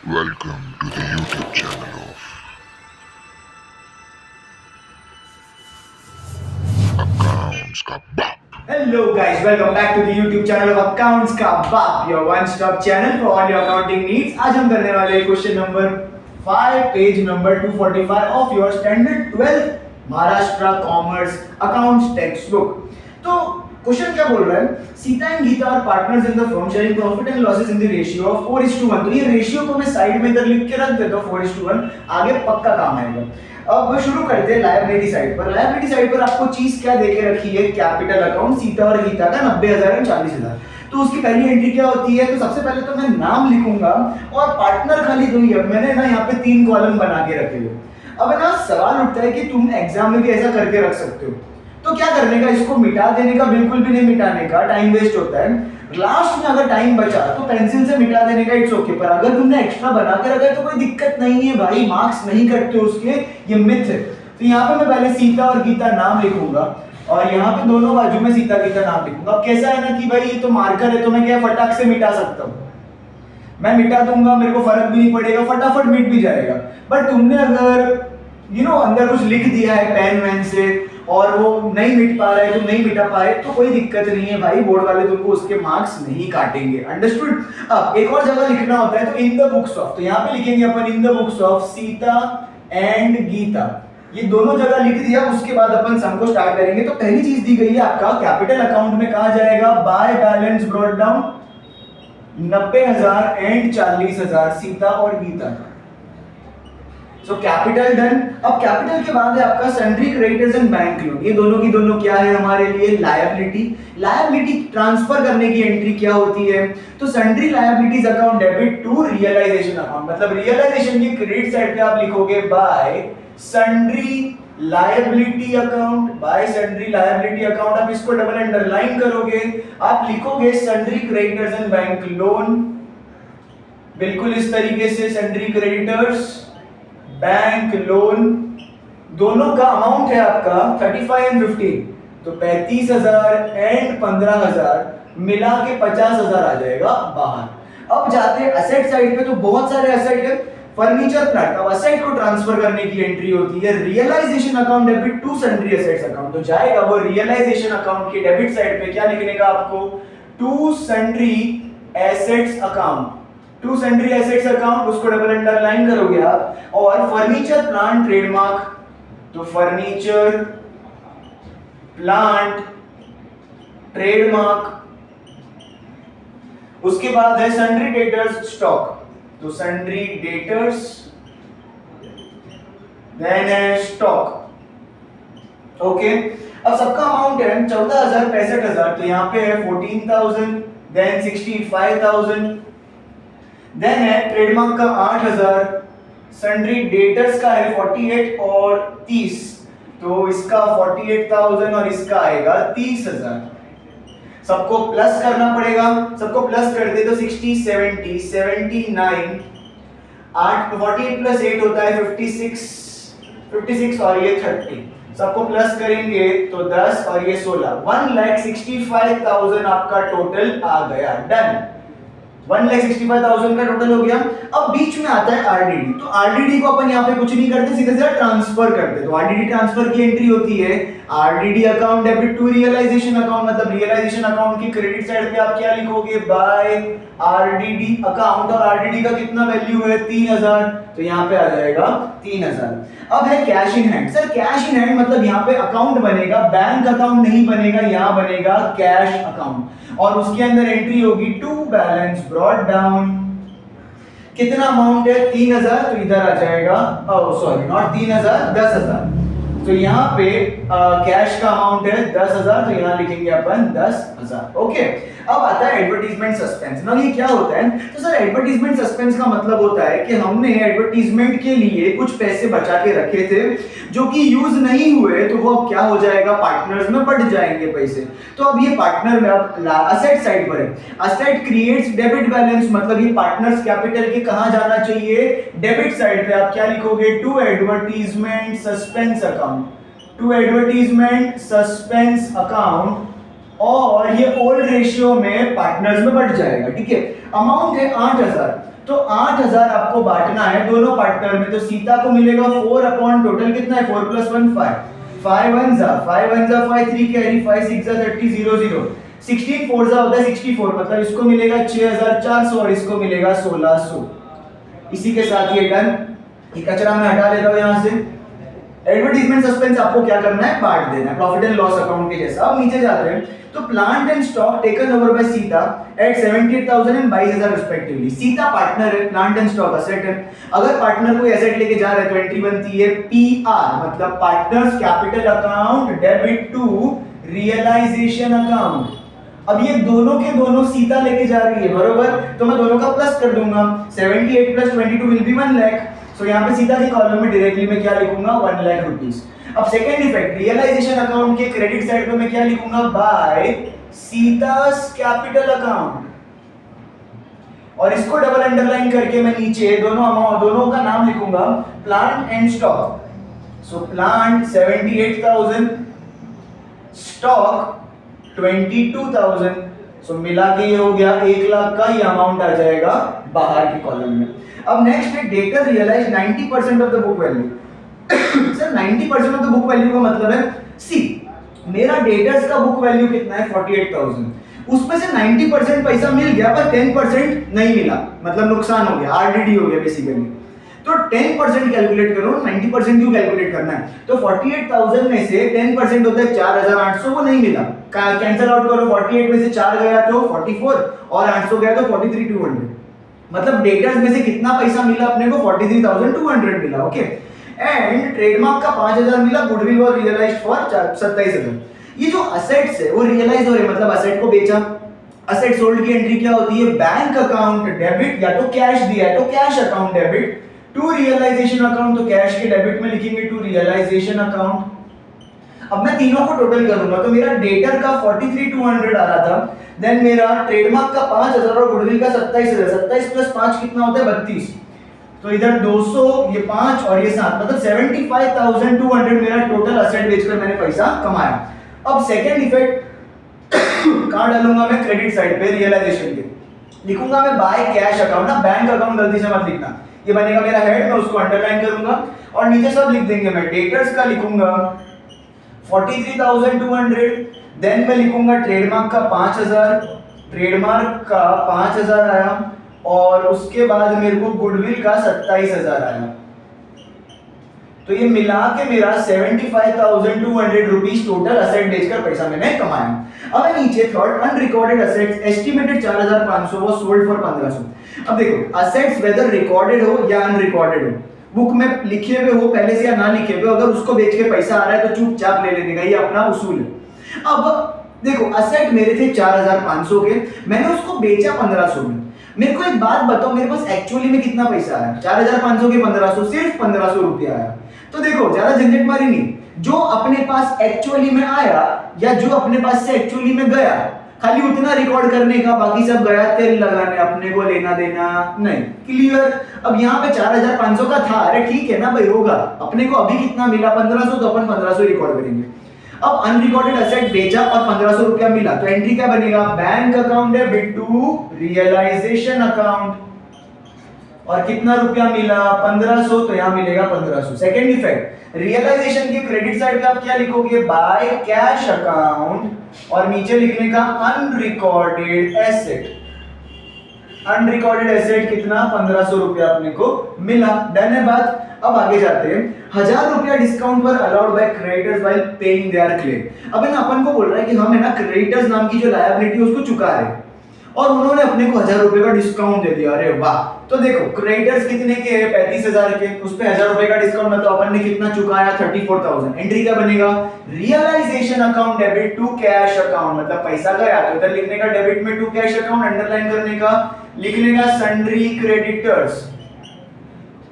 Welcome to the YouTube channel of Accounts का बाप. Hello guys, welcome back to the YouTube channel of Accounts का बाप, your one-stop channel for all your accounting needs. आज हम करने वाले हैं question number 5, page number 245 of your standard 12th Maharashtra commerce accounts textbook. तो क्वेश्चन क्या बोल रहा है? Sita and Gita are partners in the firm sharing profit and losses in the ratio of 4:1. तो ये रेशियो को मैं साइड में इधर लिख के रख देता हूं 4:1, आगे पक्का काम आएगा. अब शुरू करते हैं लायबिलिटी साइड पर. लायबिलिटी साइड पर आपको चीज क्या देके रखी है? कैपिटल अकाउंट सीता और गीता का 90,000 और 40,000. तो उसकी पहली एंट्री क्या होती है? तो सबसे पहले तो मैं नाम लिखूंगा और पार्टनर खाली दो ही है. मैंने ना यहाँ पे 3 कॉलम बना के रखे हुए. अब ना सवाल उठता है कि तुम एग्जाम में भी ऐसा करके रख सकते हो. तो क्या करने का? इसको मिटा देने का? बिल्कुल भी नहीं मिटाने का, टाइम वेस्ट होता है. लास्ट में अगर टाइम बचा तो पेंसिल से मिटा देने का, इट्स ओके. पर अगर तुमने एक्स्ट्रा बना के रखा है तो कोई दिक्कत नहीं है भाई, मार्क्स नहीं कटते उसके, ये मिथ है. तो यहाँ पे मैं पहले सीता और गीता नाम लिखूंगा और यहाँ पे दोनों बाजू में सीता गीता नाम लिखूंगा. अब कैसा है ना कि भाई ये तो मार्कर है तो मैं क्या फटाक से मिटा सकता हूँ. मैं मिटा दूंगा, मेरे को फर्क भी नहीं पड़ेगा, फटाफट मिट भी जाएगा. बट तुमने अगर अंदर कुछ लिख दिया है पेन वैन से और वो नहीं मिट पा रहा है, तुम नहीं मिटा पाए, तो कोई दिक्कत नहीं है भाई, बोर्ड वाले तुमको उसके मार्क्स नहीं काटेंगे. अंडरस्टूड. अब एक और जगह लिखना होता है तो इन द बुक्स ऑफ, तो यहाँ पे लिखेंगे अपन in the books of Sita and Gita. ये दोनों जगह लिख दिया. उसके बाद अपन सम को स्टार्ट करेंगे. तो पहली चीज दी गई है आपका कैपिटल अकाउंट में कहा जाएगा by balance brought down 90,000 and 40,000 Sita और गीता का. So capital done. अब कैपिटल के बाद है आपका sundry creditors and bank loan. ये दोनों की दोनों क्या है हमारे लिए? लायबिलिटी. लायबिलिटी ट्रांसफर करने की एंट्री क्या होती है? तो sundry liabilities account debit to realisation account. मतलब रियलाइजेशन की क्रेडिट साइड पे आप लिखोगे by sundry liability account. By sundry liability account. आप इसको डबल अंडरलाइन करोगे, आप लिखोगे sundry creditors and bank loan. बिल्कुल इस तरीके से सन्ड्री क्रेडिटर्स बैंक लोन. दोनों का अमाउंट है आपका 35 एंड 15, तो 35,000 एंड 15,000 मिला के 50,000 आ जाएगा बाहर. अब जाते हैं असेट साइड पे. तो बहुत सारे असेट है. Furniture plant. अब असेट को ट्रांसफर करने की एंट्री होती है realisation account debit to sundry assets account. तो जाएगा वो रियलाइजेशन अकाउंट के डेबिट साइड पे. क्या लिखने का आपको? To sundry assets account. To sundry assets account, उसको डबल अंडरलाइन करोगे आप. और फर्नीचर प्लांट ट्रेडमार्क, तो फर्नीचर प्लांट ट्रेडमार्क. उसके बाद है सन्ड्री डेटर्स स्टॉक, तो सन्ड्री डेटर्स देन है स्टॉक. ओके. अब सबका अमाउंट है 14,000 65,000. तो यहाँ पे है 14,000 देन 65,000 देन है ट्रेडमार्क का 8,000. सन्ड्री डेटर्स का है 48 और 30, तो इसका 48,000 और इसका आएगा 30,000. सबको प्लस करना पड़ेगा. सबको प्लस कर दे तो 60 70 79 8 48 प्लस 8 होता है 56 और ये 30. सबको प्लस करेंगे तो 10 और ये 16. 1,65,000 आपका टोटल आ गया. डन. 1,65,000 का टोटल हो गया. अब बीच में आता है आरडीडी. तो आरडीडी को अपन यहाँ पे कुछ नहीं करते, सीधे सीधे ट्रांसफर करते. तो आरडीडी ट्रांसफर की एंट्री होती है RDD account debit to realisation account. मतलब रियलाइजेशन अकाउंट की क्रेडिट साइड पे आप क्या लिखोगे? By RDD account. और आरडीडी का कितना वैल्यू है? 3,000. तो यहाँ पे आ जाएगा 3,000. अब है cash in hand. Sir cash in hand मतलब यहाँ पे अकाउंट बनेगा, बैंक अकाउंट नहीं बनेगा, यहाँ बनेगा कैश अकाउंट. और उसके अंदर एंट्री होगी टू बैलेंस ब्रॉट डाउन. कितना अमाउंट है? 3,000. तो इधर आ जाएगा, सॉरी नॉट 3,000, 10,000. तो यहाँ पे कैश का अमाउंट है 10,000, तो यहाँ लिखेंगे अपन 10,000. ओके. अब आता है एडवर्टीजमेंट सस्पेंस. ना ये क्या होता है? तो सर एडवर्टीजमेंट सस्पेंस का मतलब होता है कि हमने एडवर्टीजमेंट के लिए कुछ पैसे बचा के रखे थे जो कि यूज नहीं हुए, तो वो अब क्या हो जाएगा? पार्टनर्स में बढ़ जाएंगे पैसे. तो अब ये पार्टनर में अब असेट साइड पर है. Asset creates debit balance. मतलब ये पार्टनर्स कैपिटल के कहां जाना चाहिए? डेबिट साइड पे. आप क्या लिखोगे? To advertisement suspense account. To advertisement suspense account. और ये ओल्ड रेशियो में पार्टनर्स में बढ़ जाएगा. ठीक है. अमाउंट है 8,000. तो 8000 आपको बांटना है दोनों पार्टनर में, तो सीता को मिलेगा 4 अपॉन टोटल कितना है 4 + 1 5, 5 1 जा 5 3 कैरी 5 6 जा 30 0 0, 16 4 जा होता है 64, मतलब इसको मिलेगा 6400 और इसको मिलेगा 1600। इसी के साथ ये डन। ये कचरा मैं हटा लेता हूं यहां से। एडवर्टाइजमेंट सस्पेंस आपको क्या करना है, बांट देना है, प्रॉफिट एंड लॉस अकाउंट के जैसा। अब नीचे जाते हैं तो plant and stock taken over by Sita at 78,000 and 22,000 respectively. Sita partner है, प्लांट एंड स्टॉक असेट है। अगर पार्टनर कोई एसेट लेके जा रहा है तो एंट्री बनती है पीआर, मतलब partners capital account debit to realisation account. अब ये दोनों के दोनों सीता लेके जा रही है, बरोबर, तो मैं दोनों का प्लस कर दूंगा, 78 + 22 विल बी 1 लाख। सो यहाँ पे सीधा के कॉलम में डायरेक्टली मैं क्या लिखूंगा 1 लाख रुपीस। अब सेकंड इफेक्ट, रियलाइजेशन अकाउंट के क्रेडिट साइड पे मैं क्या लिखूंगा, बाय सीतास कैपिटल अकाउंट, और इसको डबल अंडरलाइन करके मैं नीचे दोनों का नाम लिखूंगा plant and stock. So plant 78,000, stock 22,000, सो मिला के ये हो गया 1 लाख का, ये अमाउंट आ जाएगा बाहर के कॉलम में। अब नेक्स्ट है debtor realise 90% of the book value. Sir 90% of the book value का मतलब है, सी मेरा डेटर्स का बुक वैल्यू कितना है 48,000, उसमें से 90% पैसा मिल गया पर 10% नहीं मिला, मतलब नुकसान हो गया, आरडीडी हो गया बेसिकली। तो 10% कैलकुलेट करो, 90% क्यों कैलकुलेट करना है, तो 48,000 में से 10% होता है 4,800, वो नहीं मिला, कैंसिल आउट करो, 48 में से 4 गया तो 44 और 800 गया तो 43,200, मतलब डेटर्स में से कितना पैसा मिला अपने को 43,200 मिला, ओके। एंड ट्रेडमार्क का 5,000 मिला, गुडविल और रियलाइज्ड फॉर 27,000। ये जो असेट्स है वो रियलाइज हो रहे, मतलब असेट को बेचा, असेट सोल्ड की एंट्री क्या होती है, बैंक अकाउंट डेबिट, या तो कैश दिया है तो cash account debit to realisation account, तो कैश के डेबिट में लिखेंगे टू रियलाइजेशन अकाउंट। अब मैं तीनों को टोटल करूंगा तो मेरा डेटर का 43,200 आ रहा था, देन मेरा ट्रेडमार्क का 5,000 और गुडविल का 27,000, 27 + 5 कितना होता है 32, तो इधर 200, ये 5 और ये 7, मतलब 75,200 मेरा टोटल असेट बेचकर मैंने पैसा कमाया। अब सेकंड इफेक्ट कहां डालूंगा मैं, क्रेडिट साइड पे रियलाइजेशन के लिखूंगा मैं बाय कैश अकाउंट, ना बैंक अकाउंट गलती से मत लिखना, ये बनेगा मेरा हेड, मैं उसको अंडरलाइन करूंगा और नीचे सब लिख देंगे। मैं डेटर्स का लिखूंगा 43,200, देन मैं लिखूंगा ट्रेडमार्क का 5,000, ट्रेडमार्क का 5,000 आया, और उसके बाद मेरे को गुडविल का 27,000 आया, तो ये मिला के मेरा 75,200 रुपीस टोटल असेट बेचकर पैसा मैंने कमाया। अब नीचे थर्ड अनरिकॉर्डेड असेट्स एस्टिमेटेड 4,500 वो सोल्ड फॉर 1,500। अब देखो असेट्स वेदर रिकॉर्डेड हो या अनरिकॉर्डेड हो, बुक में लिखे हुए हो पहले से या ना लिखे हुए, अगर उसको बेच के पैसा आ रहा है तो चुपचाप ले लेने का, ये अपना उसूल है। अब देखो असेट मेरे थे 4,500 के, मैंने उसको बेचा 1,500 में। मेरे को एक बात बताओ, मेरे पास एक्चुअली में कितना पैसा आया, 4,500 के 1,500, सिर्फ 1,500 रुपया आया। तो देखो ज्यादा झंझट मारी नहीं, जो अपने पास एक्चुअली में आया या जो अपने पास से एक्चुअली में गया, खाली उतना रिकॉर्ड करने का, बाकी सब गया तेल लगाने, अपने को लेना देना नहीं, क्लियर। अब यहाँ पे 4,500 का था, अरे ठीक है ना भाई, होगा, अपने को अभी कितना मिला 1,500, तो अपन 1,500 रिकॉर्ड करेंगे। अब अनरिकॉर्डेड असेट बेचा और 1,500 रुपया मिला, तो एंट्री क्या बनेगा, bank account debit to realisation account, और कितना रुपया मिला 1,500, तो यहां मिलेगा 1,500। सेकंड इफेक्ट, रियलाइजेशन के क्रेडिट साइड पे आप क्या लिखोगे, बाय कैश अकाउंट, और नीचे लिखने का अनरिकॉर्डेड एसेट। अनरिकॉर्डेड एसेट कितना 1,500 रुपया अपने को मिला, डन है बात। अब आगे जाते हैं, 1,000 रुपया डिस्काउंट पर allowed by creditors while paying there claim. अब है ना अपन को बोल रहा है कि हम है ना क्रेडिटर्स नाम की जो लायबिलिटी उसको चुका रहे हैं, और उन्होंने अपने को 1,000 रुपए का डिस्काउंट दे दिया, अरे वाह। तो देखो क्रेडिटर्स कितने के हैं 35,000 के, उस पे 1,000 रुपए का डिस्काउंट, मतलब अपन ने कितना चुकाया 34,000। एंट्री क्या बनेगा, realisation account debit to cash account, मतलब पैसा गया तो इधर लिखने का डेबिट में टू कैश अकाउंट, अंडरलाइन करने का, लिखने का सन्ड्री क्रेडिटर्स,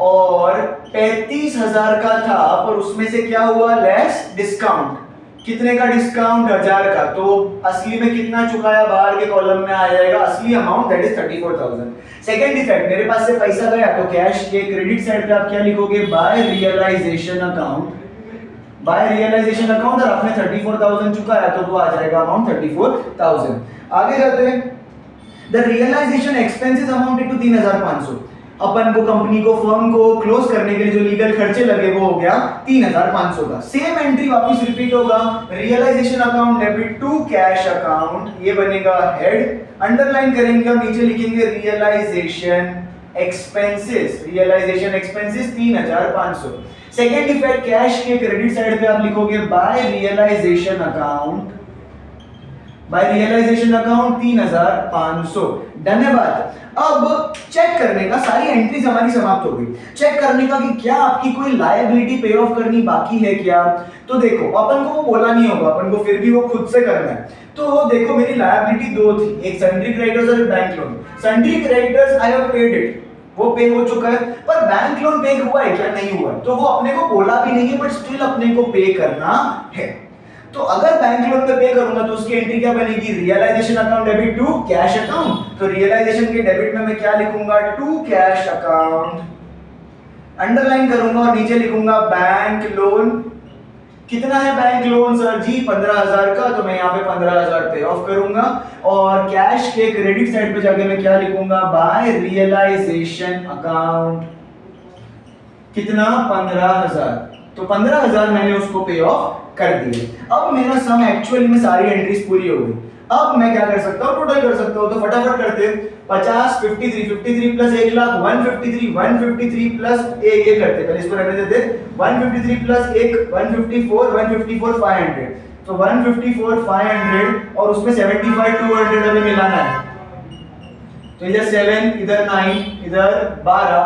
और 35,000 का था पर उसमें से क्या हुआ लेस डिस्काउंट, कितने का डिस्काउंट 1,000 का, तो असली में कितना चुकाया बाहर के कॉलम में आ जाएगा असली amount, that is 34,000। Second effect, मेरे पास से पैसा गया तो कैश के क्रेडिट साइड पे आप क्या लिखोगे, by realisation account, by realisation account, और आपने 34,000 चुकाया तो वो आ जाएगा अमाउंट 34,000। आगे जाते हैं, the realisation expenses amounted to 3500। अपन को कंपनी को फर्म को क्लोज करने के लिए जो लीगल खर्चे लगे वो हो गया 3500 का। सेम एंट्री वापस रिपीट होगा, realisation account debit to cash account, ये बनेगा हेड, अंडरलाइन करेंगे और नीचे लिखेंगे realisation expenses, realisation expenses 3500। Second effect, cash के क्रेडिट साइड पे आप लिखोगे by realisation account, by realisation account 3500। धन्यवाद। अब चेक करने का, सारी एंट्रीज हमारी समाप्त हो गई, चेक करने का कि क्या आपकी कोई लायबिलिटी पे ऑफ करनी बाकी है क्या। तो देखो अपन को वो बोला नहीं होगा, अपन को फिर भी वो खुद से करना है। तो देखो मेरी लायबिलिटी दो थी, एक सन्ड्री क्रेडिटर्स और एक bank loan. Sundry creditors I have paid it, वो पे हो चुका है, पर बैंक लोन पे हुआ है क्या, नहीं हुआ, तो वो अपने को बोला भी नहीं है, बट स्टिल अपने को पे करना है। तो अगर बैंक लोन पे पे करूंगा तो उसकी एंट्री क्या बनेगी, realisation account debit to cash account. तो रियलाइजेशन के डेबिट में मैं क्या लिखूंगा, टू कैश अकाउंट, अंडरलाइन करूंगा और नीचे लिखूंगा बैंक लोन। कितना है बैंक लोन सर जी, 15,000 का, तो मैं यहाँ पे 15,000 पे ऑफ करूंगा और कैश के क्रेडिट साइड पे जाके मैं क्या लिखूंगा, बाय रियलाइजेशन अकाउंट, कितना 15,000, तो 15,000 मैंने उसको पे ऑफ कर दिए। अब मेरा सम एक्चुअली में सारी एंट्रीज पूरी हो गई। अब मैं क्या कर सकता हूँ, टोटल कर सकता हूँ, तो फटाफट करते हैं। 50 53 प्लस 1 लाख 153 प्लस ये करते, पहले इसको रहने देते, 153 प्लस 1 154 500, तो 154 500 और उसमें 75 200 हमें मिलाना है। तो इधर 7 इधर 9 इधर 12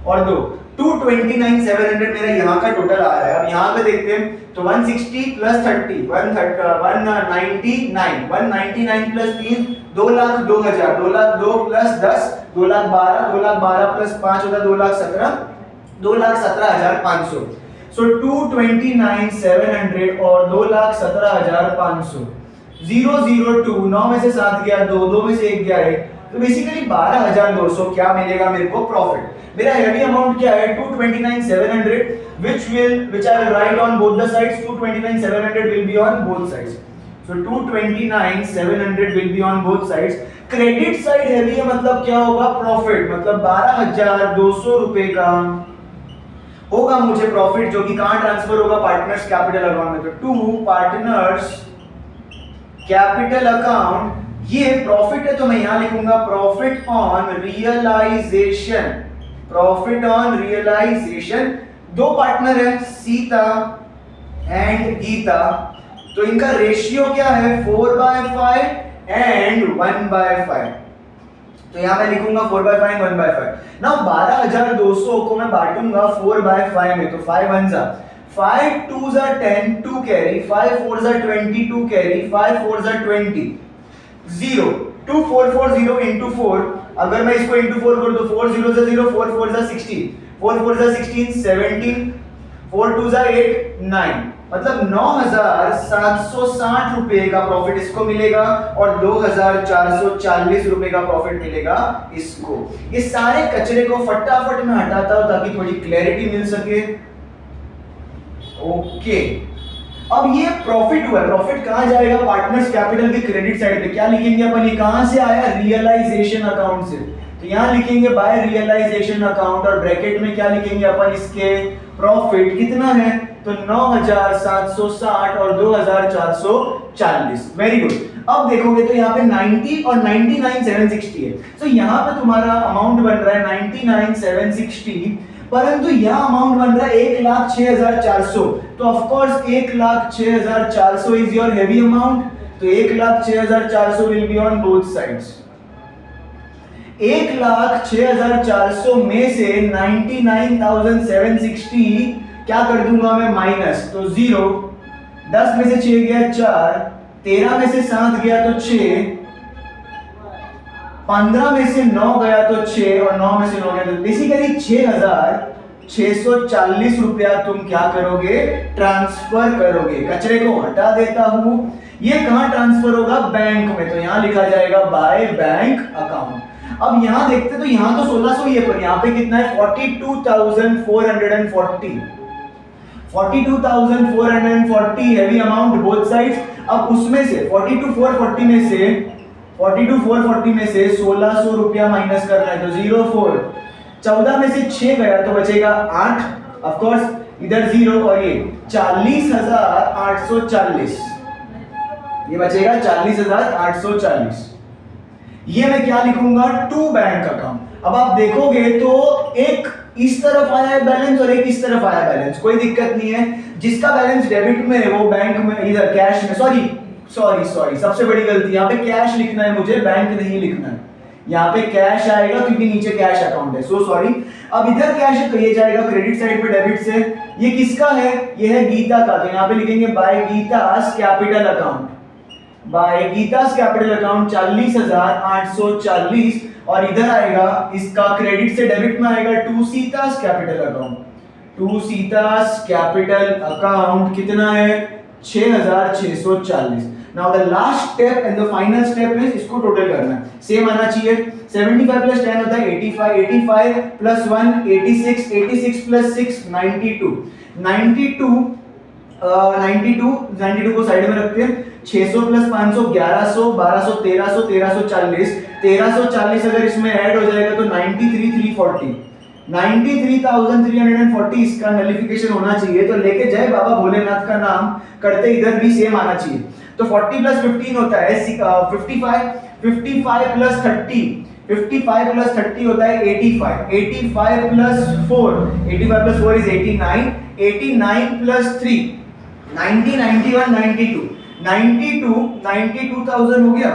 और 2, 229 700 मेरा यहाँ का टोटल आ रहा है। अब यहाँ पे देखते हैं, तो 160 plus 30 199 plus 3 2 lakh 2,000, 2 lakh 2 plus 10 2 lakh 12, 2 lakh 12 plus 5 होता 2 लाख 17, 2 लाख 17,500। सो 229 700 और 2 लाख 17,500, 002, 9 में से 7 गया 2, 2 में से 1 गया 1, तो बेसिकली 12,200 क्या मिलेगा मेरे को प्रॉफिट। मेरा हेवी अमाउंट क्या है, 229 700, which I will write on both the sides, 229 700 will be on both sides, so 229 700 will be on both sides। Credit side heavy है मतलब क्या होगा, प्रॉफिट, मतलब 12,200 रुपए का होगा मुझे प्रॉफिट, जो कि कहां ट्रांसफर होगा, पार्टनर्स कैपिटल अकाउंट में। तो टू पार्टनर्स कैपिटल अकाउंट, ये प्रॉफिट है तो मैं यहां लिखूंगा profit on realisation, profit on realisation. दो पार्टनर है सीता एंड गीता, तो इनका रेशियो क्या है, 4/5 एंड 1/5, तो यहां मैं लिखूंगा 4/5 एंड 1/5। नाउ 12,200 को मैं बांटूंगा 4/5 में, तो 5 1s 5 2s 10 2 carry, 5 4s 22 carry, 5 4s 20, 0 2440 into 4, अगर मैं इसको into 4 करूं तो 4 0s 0, 4 4s 16, 4 4s 16 17, 4 2s 8 9, मतलब 9,760 रुपए का प्रॉफिट इसको मिलेगा और 2,440 रुपए का प्रॉफिट मिलेगा इसको। ये सारे कचरे को फटाफट मैं हटाता हूं ताकि थोड़ी क्लैरिटी मिल सके। ओके, अब ये प्रॉफिट हुआ, प्रॉफिट कहां जाएगा, पार्टनर्स कैपिटल के क्रेडिट साइड पे। क्या लिखेंगे अपन, ये कहां से आया, रियलाइजेशन अकाउंट से, तो यहां लिखेंगे बाय रियलाइजेशन अकाउंट और ब्रैकेट में क्या लिखेंगे अपन, इसके प्रॉफिट कितना है, तो 9,760 और 2,440। Very good. अब देखोगे तो यहाँ पे 90 और 99,760 है, तो यहाँ पे तुम्हारा अमाउंट बन रहा है 99,760, परंतु यहाँ अमाउंट बन रहा है 1,06,400, तो of course 1,06,400 is your heavy amount, तो 1,06,400 will be on both sides. 1,06,400 में से 99,760 क्या कर दूंगा मैं, माइनस, तो 0, 10 में से 6 गया 4, 13 में से 7 गया तो 6, 15 में से 9 गया तो 6 और 9 में से 9 गया तो बेसिकली 6,640 रुपया तुम क्या करोगे, ट्रांसफर करोगे। कचरे को हटा देता हूं, ये कहां ट्रांसफर होगा, बैंक में, तो यहां लिखा जाएगा बाय बैंक अकाउंट। अब यहां देखते तो यहां तो 1600 ही है, पर यहां पे कितना है, 42,440, 42,440 हेवी अमाउंट बोथ साइड्स। अब उसमें से 42,440 में से 42 440 में से 1600 रुपया माइनस करना है तो 04। 14 में से 6 गया तो बचेगा 8, ऑफ कोर्स इधर 0 और ये 40,840, ये बचेगा 40,840। ये मैं क्या लिखूंगा, टू बैंक अकाउंट। अब आप देखोगे तो एक इस तरफ आया है बैलेंस और एक इस तरफ आया बैलेंस, कोई दिक्कत नहीं है। जिसका बैलेंस डेबिट में है वो बैंक में, इधर कैश में, सॉरी सबसे बड़ी गलती, यहाँ पे कैश लिखना है मुझे, बैंक नहीं लिखना है। यहाँ पे कैश आएगा क्योंकि नीचे कैश अकाउंट है, सो सॉरी। अब इधर कैश है तो ये जाएगा क्रेडिट साइड पे डेबिट से। ये किसका है, ये है गीता का, तो यहाँ पे लिखेंगे by Gita's capital account, by Gita's capital account 40,840। और इधर आएगा इसका क्रेडिट से डेबिट में आएगा to Sita's capital account, to Sita's capital account कितना है 6,640। Now the last step and the final step is इसको टोटल करना है, सेम आना चाहिए। 75 प्लस 10 होता है 85, 85 प्लस 1 86, 86 प्लस 6 92, 92 को साइड में रखते हैं। 600 प्लस 500 1100, 1200 1300, 1340, 1340 अगर इसमें ऐड हो जाएगा तो 93,340, 93,340 इसका नलिफिकेशन होना चाहिए। तो लेके जय बाबा भोलेनाथ का नाम करते इधर भी सेम आना चाहिए। तो 40 प्लस 15 होता है 55, 55 प्लस 30, 55 प्लस 30 होता है 85, 85 प्लस 4, 85 प्लस 4 इज 89, 89 प्लस 3 90, 91 92, 92,000 हो गया।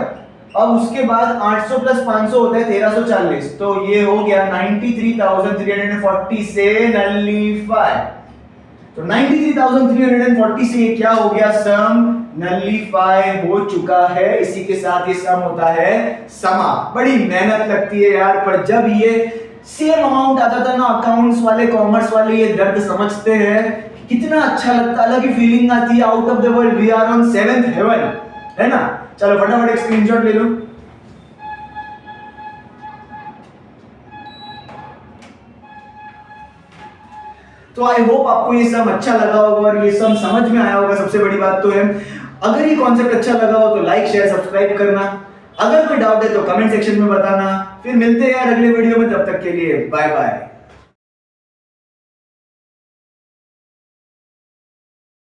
अब उसके बाद 800 प्लस 500 होता है 1340, तो ये हो गया 93,340 से नलिफाई। तो 93,340 से ये क्या हो गया, सम नलिफाई हो चुका है। इसी के साथ ये सम होता है समा। बड़ी मेहनत लगती है यार, पर जब ये सेम अमाउंट आता था ना, अकाउंट्स वाले कॉमर्स वाले ये दर्द समझते हैं, कितना अच्छा लगता है, अलग ही फीलिंग आती है। Out of the world, we are on 7th heaven, है ना। चलो फटाफट एक स्क्रीनशॉट ले लो। तो आई होप आपको ये सब अच्छा लगा होगा और ये सब समझ में आया होगा। सबसे बड़ी बात तो है, अगर ये कॉन्सेप्ट अच्छा लगा हो तो लाइक शेयर सब्सक्राइब करना। अगर कोई डाउट है तो कमेंट सेक्शन में बताना। फिर मिलते हैं यार अगले वीडियो में, तब तक के लिए बाय बाय।